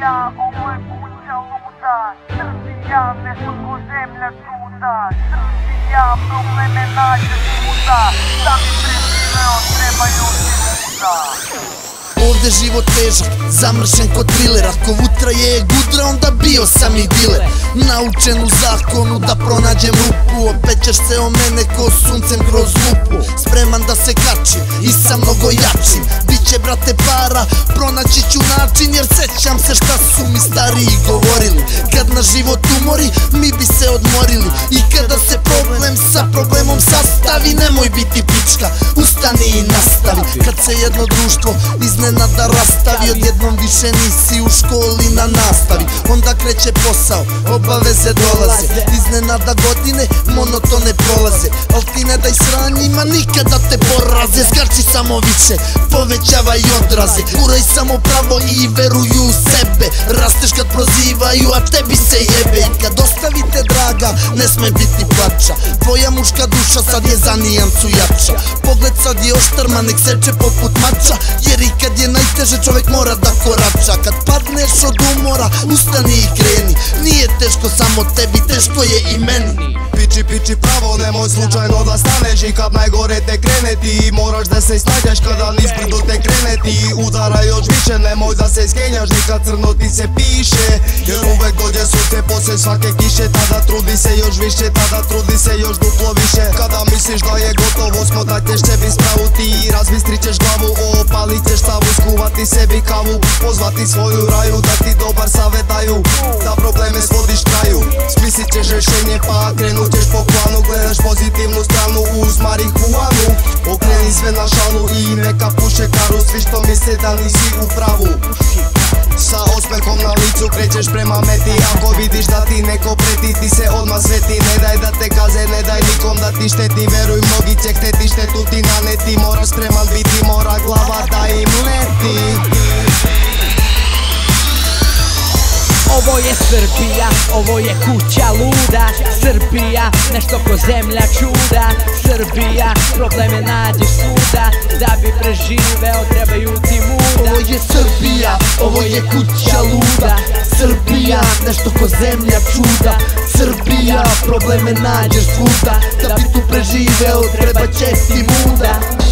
Srbija, ovo je kuća luda. Srbija, nešto ko zemlja čuda. Srbija, probleme nađe svuda. Da bi preživeo, trebaju ti muda. Ovde život težak, zamršen ko triler. Ako vutra je gudra, onda bio sam i diler. Naučen u zakonu da pronađem rupu. Opet ćeš se o mene ko suncem kroz lupu. Spreman da se kačim i sa mnogo jačim. Biće brate para, pronaći ću način. Jer sećam se šta su mi stariji govorili. Kad na život umori, mi bi se odmorili. I kada se problem sa problemom sastavi, nemoj biti pička, ustani i nastavi. Kad se jedno društvo iznenada rastavi, odjednom više nisi u školi na nastavi. Onda kreće posao, obaveze dolaze, iznenada godine monotone prolaze. Al ti ne daj sranjima nikada te poraze. Skači samo više, povećavaj odraze. Guraj samo pravo i veruju u sebe. Rasteš kad prozivaju, a tebi se jebe. I kad ostavite draga, ne sme biti plača. Tvoja muška duša sad je za nijancu jača. Pogled sad je oštrma, nek seče poput mača. Jer i kad je najteže čovjek mora da korača. Kad padneš od umora, ustani i kreni. Nije teško samo tebi, teško je i meni. Piči pravo, nemoj slučajno da staneš. I kad najgore te krene ti moraš da se snađeš. Kada nizbrdo te krene ti udara još više. Nemoj da se skenjaš, nikad crno ti se piše. Jer uvek dođe sunce posle svake kiše. Tada trudi se još više, tada trudi se još duplo više. Kada misliš da je gotovo, smotat ćeš sebi spravu. Ti razbistrit ćeš glavu, opalit ćeš stavu. Skuvati sebi kavu, pozvati svoju raju. Da ti dobar savjet daju, da probleme svodiš kraju. Smislit ćeš rešenje pa krenut ćeš po planu. Gledaš pozitivnu stranu uz marihuanu. Okreni sve na šalu i neka puše karu. Svi što misle da nisi u pravu, sa osmehom na licu krećeš prema meti. Ako vidiš da ti neko preti, ti se odmah sveti. Ne daj da te kaze, ne daj nikom da ti šteti. Veruj, mnogi će hteti štetu ti naneti. Moraš spreman biti, mora glava da im leti. Ovo je Srbija, ovo je kuća luda. Srbija, nešto ko zemlja čuda. Srbija, probleme nađeš svuda. Da bi preživeo, trebaju ti muda. Ovo je Srbija, ovo je kuća luda. Srbija, nešto ko zemlja čuda. Srbija, probleme nađeš svuda. Da bi tu preživeo, treba će ti muda.